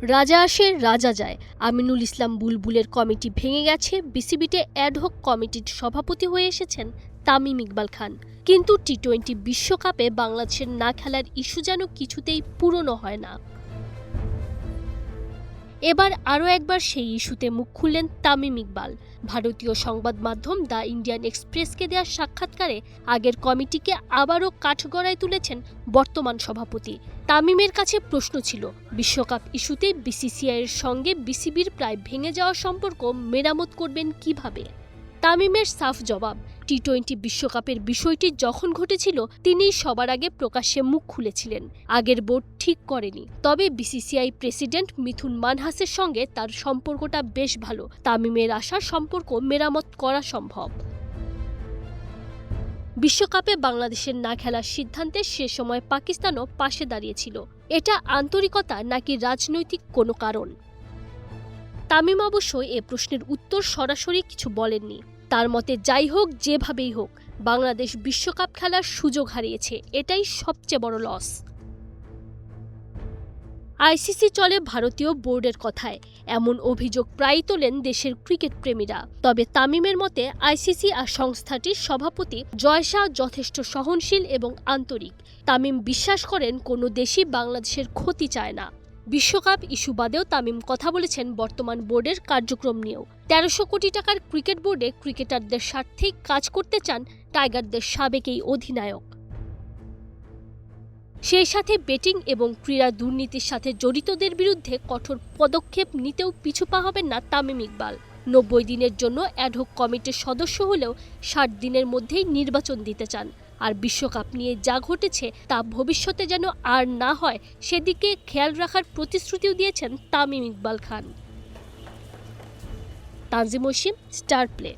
রাজা আসে রাজা যায়। আমিনুল ইসলাম বুলবুলের কমিটি ভেঙে গেছে, বিসিবিতে অ্যাডহক কমিটির সভাপতি হয়ে এসেছেন তামিম ইকবাল খান। কিন্তু টি-20 বিশ্বকাপে বাংলাদেশের না খেলার ইস্যু যেন কিছুতেই পূরণ হয় না। এবার আরও একবার সেই ইস্যুতে মুখ খুললেন তামিম ইকবাল। ভারতীয় সংবাদ মাধ্যম দ্য ইন্ডিয়ান এক্সপ্রেসকে দেওয়া সাক্ষাৎকারে আগের কমিটিকে আবারও কাঠগড়ায় তুলেছেন বর্তমান সভাপতি। তামিমের কাছে প্রশ্ন ছিল, বিশ্বকাপ ইস্যুতে বিসিসিআইয়ের সঙ্গে বিসিবির প্রায় ভেঙে যাওয়া সম্পর্ক মেরামত করবেন কিভাবে। তামিমের সাফ জবাব, টি-20 বিশ্বকাপের বিষয়টি যখন ঘটেছিল তিনিই সবার আগে প্রকাশ্যে মুখ খুলেছিলেন। আগের বোর্ড ঠিক করেনি, তবে বিসিসিআই প্রেসিডেন্ট মিথুন মানহাসের সঙ্গে তার সম্পর্কটা বেশ ভালো। তামিমের আশা সম্পর্ক মেরামত করা সম্ভব। বিশ্বকাপে বাংলাদেশের না খেলার সিদ্ধান্তে সে সময় পাকিস্তানও পাশে দাঁড়িয়েছিল। এটা আন্তরিকতা নাকি রাজনৈতিক কোনো কারণ? তামিম অবশ্য এ প্রশ্নের উত্তর সরাসরি কিছু বলেননি। তার মতে যাই হোক, যেভাবেই হোক, বাংলাদেশ বিশ্বকাপ খেলার সুযোগ হারিয়েছে, এটাই সবচেয়ে বড় লস। আইসিসি চলে ভারতীয় বোর্ডের কথায়, এমন অভিযোগ প্রায়ই তোলেন দেশের ক্রিকেট প্রেমীরা। তবে তামিমের মতে আইসিসি আর সংস্থাটির সভাপতি জয় শাহ যথেষ্ট সহনশীল এবং আন্তরিক। তামিম বিশ্বাস করেন কোনো দেশই বাংলাদেশের ক্ষতি চায় না। বিশ্বকাপ ইস্যু বাদেও তামিম কথা বলেছেন বর্তমান বোর্ডের কার্যক্রম নিয়েও। ১৩০০ কোটি টাকার ক্রিকেট বোর্ডে ক্রিকেটারদের স্বার্থেই কাজ করতে চান টাইগারদের সাবেক এই অধিনায়ক। সেই সাথে বেটিং এবং ক্রীড়া দুর্নীতির সাথে জড়িতদের বিরুদ্ধে কঠোর পদক্ষেপ নিতেও পিছুপা হবেন না তামিম ইকবাল। ৯০ দিনের জন্য অ্যাডহক কমিটির সদস্য হলেও ৬০ দিনের মধ্যেই নির্বাচন দিতে চান। আর বিশ্বকাপ নিয়ে যা ঘটেছে তা ভবিষ্যতে যেন আর না হয় সেদিকে খেয়াল রাখার প্রতিশ্রুতিও দিয়েছেন তামিম ইকবাল খান। Tanjim Oishi, star play.